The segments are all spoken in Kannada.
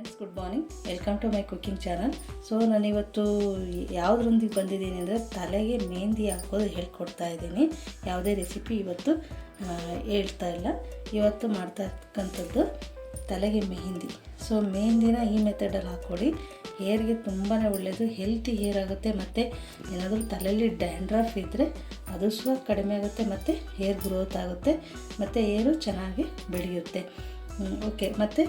Friends, good morning. Welcome to my cooking channel. So ನಾನಿವತ್ತು ಯಾವುದರೊಂದಿಗೆ ಬಂದಿದ್ದೀನಿ ಅಂದರೆ ತಲೆಗೆ ಮೆಹಂದಿ ಹಾಕೋದು ಹೇಳ್ಕೊಡ್ತಾ ಇದ್ದೀನಿ. ಯಾವುದೇ ರೆಸಿಪಿ ಇವತ್ತು ಹೇಳ್ತಾ ಇಲ್ಲ. ಇವತ್ತು ಮಾಡ್ತಾ ಇರ್ತಕ್ಕಂಥದ್ದು ತಲೆಗೆ ಮೆಹಂದಿ. ಸೊ ಮೆಹಂದಿನ ಈ ಮೆಥಡಲ್ಲಿ ಹಾಕ್ಕೊಳ್ಳಿ. ಹೇರ್ಗೆ ತುಂಬಾ ಒಳ್ಳೆಯದು, ಹೆಲ್ತಿ ಹೇರ್ ಆಗುತ್ತೆ. ಮತ್ತು ಏನಾದರೂ ತಲೆಯಲ್ಲಿ ಡ್ಯಾಂಡ್ರಫ್ ಇದ್ದರೆ ಅದು ಸಹ ಕಡಿಮೆ ಆಗುತ್ತೆ, ಮತ್ತು ಹೇರ್ ಗ್ರೋತ್ ಆಗುತ್ತೆ, ಮತ್ತು ಹೇರು ಚೆನ್ನಾಗಿ ಬೆಳೆಯುತ್ತೆ. ಓಕೆ. ಮತ್ತು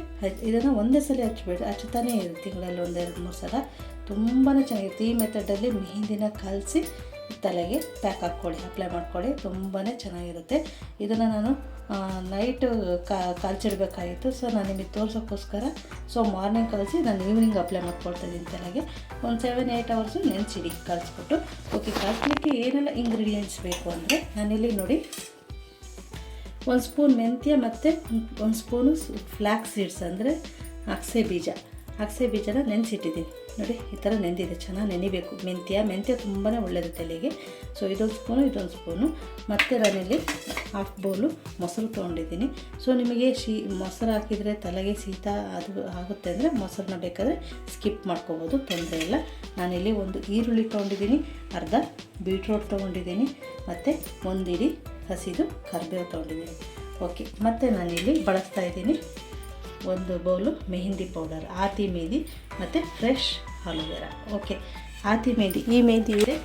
ಇದನ್ನು ಒಂದೇ ಸಲ ಹಚ್ತಾನೇ ಇರು, ತಿಂಗಳಲ್ಲಿ 1-2-3 ಸಲ. ತುಂಬಾ ಚೆನ್ನಾಗಿರುತ್ತೆ. ಈ ಮೆಥಡಲ್ಲಿ ಮೆಹಂದಿನ ಕಲಸಿ ತಲೆಗೆ ಪ್ಯಾಕ್ ಹಾಕ್ಕೊಳ್ಳಿ, ಅಪ್ಲೈ ಮಾಡ್ಕೊಳ್ಳಿ. ತುಂಬಾ ಚೆನ್ನಾಗಿರುತ್ತೆ. ಇದನ್ನು ನಾನು ನೈಟು ಕಾಲ್ಚಿಡಬೇಕಾಗಿತ್ತು. ಸೊ ನಾನು ನಿಮಗೆ ತೋರ್ಸೋಕ್ಕೋಸ್ಕರ ಮಾರ್ನಿಂಗ್ ಕಲಿಸಿ ನಾನು ಈವ್ನಿಂಗ್ ಅಪ್ಲೈ ಮಾಡ್ಕೊಳ್ತಾ ಇದ್ದೀನಿ ತಲೆಗೆ. ಒಂದು 7-8 ಅವರ್ಸು ನೆನೆಸಿಡಿ ಕಲಿಸ್ಬಿಟ್ಟು. ಓಕೆ. ಕಲಿಸ್ಲಿಕ್ಕೆ ಏನೆಲ್ಲ ಇಂಗ್ರೀಡಿಯೆಂಟ್ಸ್ ಬೇಕು ಅಂದರೆ ನಾನಿಲ್ಲಿ ನೋಡಿ, 1 ಸ್ಪೂನ್ ಮೆಂತ್ಯ ಮತ್ತು 1 ಸ್ಪೂನು ಫ್ಲ್ಯಾಕ್ಸ್ ಸೀಡ್ಸ್ ಅಂದರೆ ಅಗಸೆ ಬೀಜನ ನೆನೆಸಿಟ್ಟಿದ್ದೀನಿ. ನೋಡಿ, ಈ ಥರ ನೆಂದಿದೆ. ಚೆನ್ನಾಗಿ ನೆನಿಬೇಕು. ಮೆಂತ್ಯ ತುಂಬಾ ಒಳ್ಳೆಯದು ತಲೆಗೆ. ಸೊ ಇದೊಂದು ಸ್ಪೂನು. ಮತ್ತು ನಾನಿಲ್ಲಿ 1/2 ಬೌಲು ಮೊಸರು ತೊಗೊಂಡಿದ್ದೀನಿ. ಸೊ ನಿಮಗೆ ಮೊಸರು ಹಾಕಿದರೆ ತಲೆಗೆ ಶೀತ ಅದು ಆಗುತ್ತೆ ಅಂದರೆ ಮೊಸರನ್ನ ಬೇಕಾದರೆ ಸ್ಕಿಪ್ ಮಾಡ್ಕೋಬೋದು, ತೊಂದರೆ ಇಲ್ಲ. ನಾನಿಲ್ಲಿ 1 ಈರುಳ್ಳಿ ತೊಗೊಂಡಿದ್ದೀನಿ, ಅರ್ಧ ಬೀಟ್ರೋಟ್ ತೊಗೊಂಡಿದ್ದೀನಿ, ಮತ್ತು 1 ಇಡೀ ಹಸಿದು ಕರಿಬೇವು ತೊಗೊಂಡಿದ್ದೀನಿ. ಓಕೆ. ಮತ್ತು ನಾನಿಲ್ಲಿ ಬಳಸ್ತಾ ಇದ್ದೀನಿ 1 ಬೌಲು ಮೆಹಂದಿ ಪೌಡರ್, ಆತಿ ಮೆಹಂದಿ ಮತ್ತು ಫ್ರೆಶ್ ಆಲೋವೆರಾ. ಓಕೆ. ಆತಿ ಮೆಹಂದಿ, ಈ ಮೆಹಂದಿ ಇದೆ,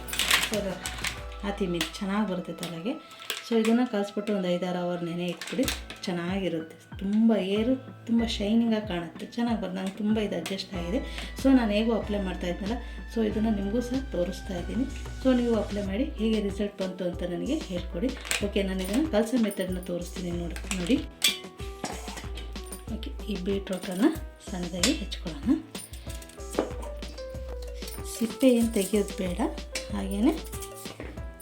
ಆತಿ ಮೆಹಂದಿ ಚೆನ್ನಾಗಿ ಬರುತ್ತೆ ತಲೆಗೆ. ಸೊ ಇದನ್ನು ಕಲಿಸ್ಬಿಟ್ಟು ಒಂದು 5-6 ಅವರ್ ನೆನೆ ಇಟ್ಬಿಡಿ. ಚೆನ್ನಾಗಿರುತ್ತೆ. ಹೇರು ತುಂಬ ಶೈನಿಂಗಾಗಿ ಕಾಣುತ್ತೆ, ಚೆನ್ನಾಗಿ ಬರುತ್ತೆ. ನಂಗೆ ತುಂಬ ಇದು ಅಡ್ಜಸ್ಟ್ ಆಗಿದೆ. ಸೊ ನಾನು ಹೇಗೂ ಅಪ್ಲೈ ಮಾಡ್ತಾ ಇದ್ನಲ್ಲ, ಸೊ ಇದನ್ನು ನಿಮಗೂ ಸಹ ತೋರಿಸ್ತಾ ಇದ್ದೀನಿ. ಸೊ ನೀವು ಅಪ್ಲೈ ಮಾಡಿ ಹೇಗೆ ರಿಸಲ್ಟ್ ಬಂತು ಅಂತ ನನಗೆ ಹೇಳ್ಕೊಡಿ. ಓಕೆ. ನಾನು ಇದನ್ನು ಕಲಸೋ ಮೆಥಡನ್ನ ತೋರಿಸ್ತೀನಿ ನೋಡಿ. ಓಕೆ. ಈ ಬೀಟ್ರೋಟನ್ನು ಸಣ್ಣದಾಗಿ ಹೆಚ್ಕೊಳ್ಳೋಣ. ಸಿಪ್ಪೆ ಏನು ತೆಗೆಯೋದು ಬೇಡ, ಹಾಗೇ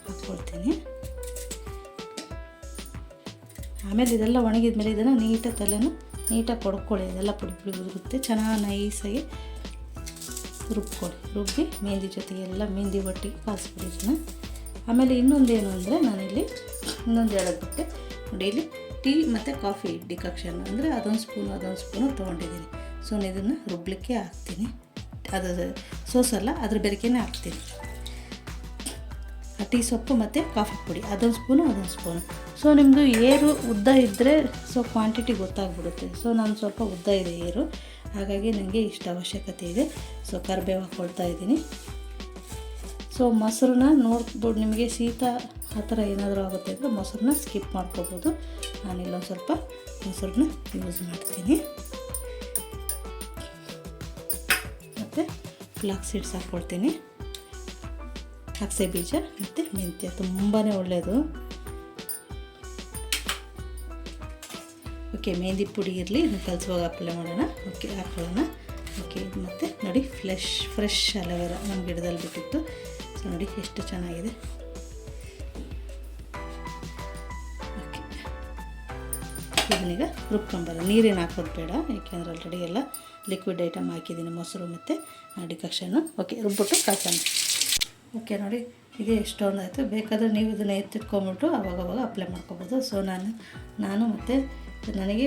ಹಾಕ್ಕೊಳ್ತೀನಿ. ಆಮೇಲೆ ಇದೆಲ್ಲ ಒಣಗಿದ ಮೇಲೆ ಇದನ್ನು ನೀಟಾಗಿ ಕೊಡ್ಕೊಳ್ಳಿ. ಇದೆಲ್ಲ ಪುಡಿ ಉದುರುತ್ತೆ. ಚೆನ್ನಾಗಿ ನೈಸಾಗಿ ರುಬ್ಬಿ ಮೆಹಂದಿ ಜೊತೆಗೆ ಎಲ್ಲ ಮೆಹಂದಿ ಒಟ್ಟಿಗೆ ಕಾಯಿಸ್ಬಿಡಿ ಇದನ್ನು. ಆಮೇಲೆ ಇನ್ನೊಂದೇನು ಅಂದರೆ ನಾನಿಲ್ಲಿ ಇನ್ನೊಂದು ಹೇಳೋದಕ್ಕೆ ನೋಡಿ, ಇಲ್ಲಿ ಟೀ ಮತ್ತು ಕಾಫಿ ಡಿಕಾಕ್ಷನ್ ಅಂದರೆ ಅದೊಂದು ಸ್ಪೂನು ತೊಗೊಂಡಿದ್ದೀನಿ. ಸೊ ಇದನ್ನು ರುಬ್ಬಲಿಕ್ಕೆ ಹಾಕ್ತೀನಿ. ಅದು ಸೋಸಲ್ಲ, ಅದ್ರ ಬೆರಕೆನೇ ಹಾಕ್ತೀನಿ. ಟೀ ಸೊಪ್ಪು ಮತ್ತು ಕಾಫಿ ಪುಡಿ ಅದೊಂದು ಸ್ಪೂನು. ಸೊ ನಿಮ್ಮದು ಏರು ಉದ್ದ ಇದ್ದರೆ ಸೊ ಕ್ವಾಂಟಿಟಿ ಗೊತ್ತಾಗ್ಬಿಡುತ್ತೆ. ಸೊ ನಾನು ಸ್ವಲ್ಪ ಉದ್ದ ಇದೆ ಏರು, ಹಾಗಾಗಿ ನನಗೆ ಇಷ್ಟು ಅವಶ್ಯಕತೆ ಇದೆ. ಸೊ ಕರಿಬೇವು ಹಾಕ್ಕೊಳ್ತಾ ಇದ್ದೀನಿ. ಸೊ ಮೊಸರನ್ನ ನೋಡ್ಬಿಟ್ಟು ನಿಮಗೆ ಶೀತ ಆ ಥರ ಏನಾದರೂ ಆಗುತ್ತೆ ಅಂದರೆ ಮೊಸರನ್ನ ಸ್ಕಿಪ್ ಮಾಡ್ಕೋಬೋದು. ನಾನಿಲ್ಲೊಂದು ಸ್ವಲ್ಪ ಮೊಸರನ್ನ ಯೂಸ್ ಮಾಡ್ತೀನಿ. ಮತ್ತು ಫ್ಲಾಕ್ಸ್ ಸೀಡ್ಸ್ ಹಾಕ್ಕೊಳ್ತೀನಿ, ಅಗಸೆ ಬೀಜ ಮತ್ತು ಮೆಂತ್ಯ ತುಂಬಾ ಒಳ್ಳೆಯದು. ಓಕೆ. ಮೆಹಂದಿ ಪುಡಿ ಇರಲಿ, ಇದನ್ನು ಕಲಿಸುವಾಗ ಅಪ್ಲೈ ಮಾಡೋಣ. ಓಕೆ, ಹಾಕೊಳ್ಳೋಣ. ಓಕೆ. ಮತ್ತು ನೋಡಿ, ಫ್ರೆಶ್ ಅಲೋವೆರಾ ನಮ್ಮ ಗಿಡದಲ್ಲಿ ಬಿಟ್ಟಿತ್ತು. ಸೊ ನೋಡಿ ಎಷ್ಟು ಚೆನ್ನಾಗಿದೆ. ಓಕೆ. ಇದನ್ನೀಗ ರುಬ್ಕೊಂಬರೋಣ. ನೀರೇನು ಹಾಕೋದು ಬೇಡ, ಏಕೆಂದರೆ ಆಲ್ರೆಡಿ ಎಲ್ಲ ಲಿಕ್ವಿಡ್ ಐಟಮ್ ಹಾಕಿದ್ದೀನಿ, ಮೊಸರು ಮತ್ತು ಡಿಕಾಕ್ಷನ್ನು. ಓಕೆ. ರುಬ್ಬಿಟ್ಟು ಕಾಸೋಣ. ಓಕೆ. ನೋಡಿ, ಇದೇ ಎಷ್ಟೊಂದು ಆಯಿತು. ಬೇಕಾದರೆ ನೀವು ಇದನ್ನು ಎತ್ತಿಟ್ಕೊಂಬಿಟ್ಟು ಅವಾಗವಾಗ ಅಪ್ಲೈ ಮಾಡ್ಕೊಬೋದು. ಸೊ ನಾನು ಮತ್ತು ನನಗೆ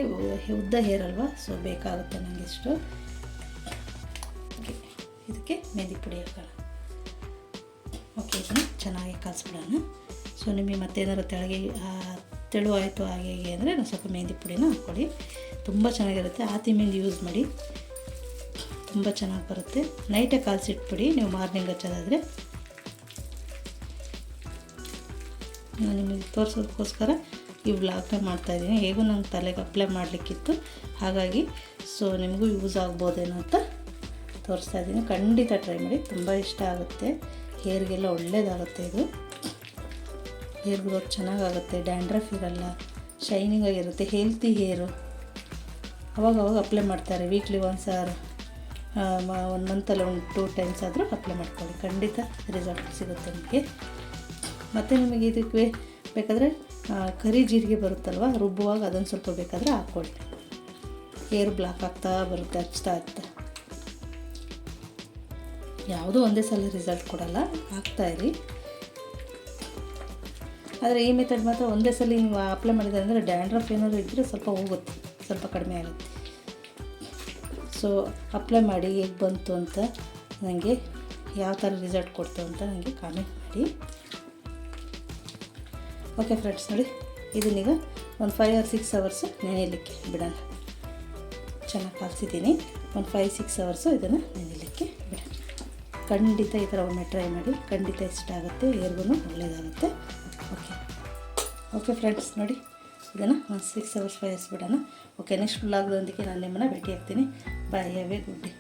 ಉದ್ದ ಹೇರ್ ಅಲ್ವಾ, ಸೊ ಬೇಕಾಗುತ್ತೆ ನನಗೆ ಇಷ್ಟು. ಓಕೆ. ಇದಕ್ಕೆ ಮೆಹಂದಿ ಪುಡಿ ಹಾಕೋಣ. ಓಕೆ. ಇದನ್ನು ಚೆನ್ನಾಗಿ ಕಲಿಸ್ಬಿಡೋಣ. ಸೊ ನಿಮಗೆ ಮತ್ತೇನಾದ್ರು ತೆಳು ಆಯಿತು ಹಾಗೆ ಅಂದರೆ ನಾನು ಸ್ವಲ್ಪ ಮೆಹಂದಿ ಪುಡಿನ ಹಾಕ್ಕೊಳ್ಳಿ. ತುಂಬ ಚೆನ್ನಾಗಿರುತ್ತೆ. ಆತಿ ಮೆಹಂದಿ ಯೂಸ್ ಮಾಡಿ, ತುಂಬ ಚೆನ್ನಾಗಿ ಬರುತ್ತೆ. ನೈಟೇ ಕಾಲ್ಸಿಟ್ಬಿಡಿ ನೀವು ಮಾರ್ನಿಂಗ್ ಹಚ್ಚೋದಾದರೆ. ನಾನು ನಿಮಗೆ ತೋರಿಸೋದಕ್ಕೋಸ್ಕರ ಈ ವ್ಲಾಗ್ನ ಮಾಡ್ತಾಯಿದ್ದೀನಿ. ಹೇಗೂ ನಂಗೆ ತಲೆಗೆ ಅಪ್ಲೈ ಮಾಡಲಿಕ್ಕಿತ್ತು, ಹಾಗಾಗಿ ಸೊ ನಿಮಗೂ ಯೂಸ್ ಆಗ್ಬೋದೇನೋ ಅಂತ ತೋರಿಸ್ತಾ ಇದ್ದೀನಿ. ಖಂಡಿತ ಟ್ರೈ ಮಾಡಿ, ತುಂಬ ಇಷ್ಟ ಆಗುತ್ತೆ. ಹೇರ್ಗೆಲ್ಲ ಒಳ್ಳೆಯದಾಗುತ್ತೆ. ಇದು ಹೇರ್ ಗ್ರೋತ್ ಚೆನ್ನಾಗಾಗುತ್ತೆ, ಡ್ಯಾಂಡ್ರಫ್ ಇರಲ್ಲ, ಶೈನಿಂಗ್ ಆಗಿರುತ್ತೆ, ಹೆಲ್ತಿ ಹೇರು. ಅವಾಗವಾಗ ಅಪ್ಲೈ ಮಾಡ್ತಾರೆ. ವೀಕ್ಲಿ ಒನ್ಸ್ ಆರ್ 1 ಮಂತಲ್ಲಿ 2 ಟೈಮ್ಸ್ ಆದರೂ ಅಪ್ಲೈ ಮಾಡ್ಕೊಳ್ಳಿ. ಖಂಡಿತ ರಿಸಲ್ಟ್ ಸಿಗುತ್ತೆ ನಿಮಗೆ. ಮತ್ತು ನಿಮಗೆ ಇದಕ್ಕೆ ಬೇಕಾದರೆ ಕರಿ ಜೀರಿಗೆ ಬರುತ್ತಲ್ವ, ರುಬ್ಬುವಾಗ ಅದನ್ನು ಸ್ವಲ್ಪ ಬೇಕಾದರೆ ಹಾಕ್ಕೊಳ್ಳಿ. ಹೇರ್ ಬ್ಲಾಕ್ ಆಗ್ತಾ ಬರುತ್ತೆ ಹಚ್ತಾ. ಯಾವುದೂ ಒಂದೇ ಸಲ ರಿಸಲ್ಟ್ ಕೊಡಲ್ಲ, ಹಾಕ್ತಾಯಿರಿ. ಆದರೆ ಈ ಮೆಥಡ್ ಮಾತ್ರ ಒಂದೇ ಸಲ ನೀವು ಅಪ್ಲೈ ಮಾಡಿದ್ರೆ ಅಂದರೆ ಡ್ಯಾಂಡ್ರಫ್ ಏನಾದರೂ ಇದ್ದರೆ ಸ್ವಲ್ಪ ಹೋಗುತ್ತೆ, ಸ್ವಲ್ಪ ಕಡಿಮೆ ಆಗುತ್ತೆ. ಸೊ ಅಪ್ಲೈ ಮಾಡಿ ಹೇಗೆ ಬಂತು ಅಂತ ನನಗೆ ಯಾವ ಥರ ರಿಸಲ್ಟ್ ಕೊಡ್ತು ಅಂತ ನನಗೆ ಕಾಮೆಂಟ್ ಮಾಡಿ. ಓಕೆ ಫ್ರೆಂಡ್ಸ್, ನೋಡಿ ಇದನ್ನೀಗ ಒಂದು 5 or 6 hours ನೆನೆಯಲಿಕ್ಕೆ ಬಿಡೋಣ. ಚೆನ್ನಾಗಿ ಕಾಲ್ಸಿದ್ದೀನಿ. ಒಂದು 5-6 hours ಇದನ್ನು ನೆನೆಯಲಿಕ್ಕೆ ಬಿಡೋಣ. ಖಂಡಿತ ಈ ಥರ ಒಮ್ಮೆ ಟ್ರೈ ಮಾಡಿ, ಖಂಡಿತ ಇಷ್ಟ ಆಗುತ್ತೆ, ಹೇರ್ಗೂ ಒಳ್ಳೆಯದಾಗುತ್ತೆ. ಓಕೆ ಫ್ರೆಂಡ್ಸ್, ನೋಡಿ ಇದನ್ನು ಒಂದು 6 hours 5 hours ಬಿಡೋಣ. ಓಕೆ, ನೆಕ್ಸ್ಟ್ ವ್ಲಾಗ್ದೊಂದಿಗೆ ನಾನು ನಿಮ್ಮನ್ನು ಭೇಟಿ ಆಗ್ತೀನಿ. ಬಾಯ್, ಹ್ಯಾವ್ ಎ ಗುಡ್ ಡೇ.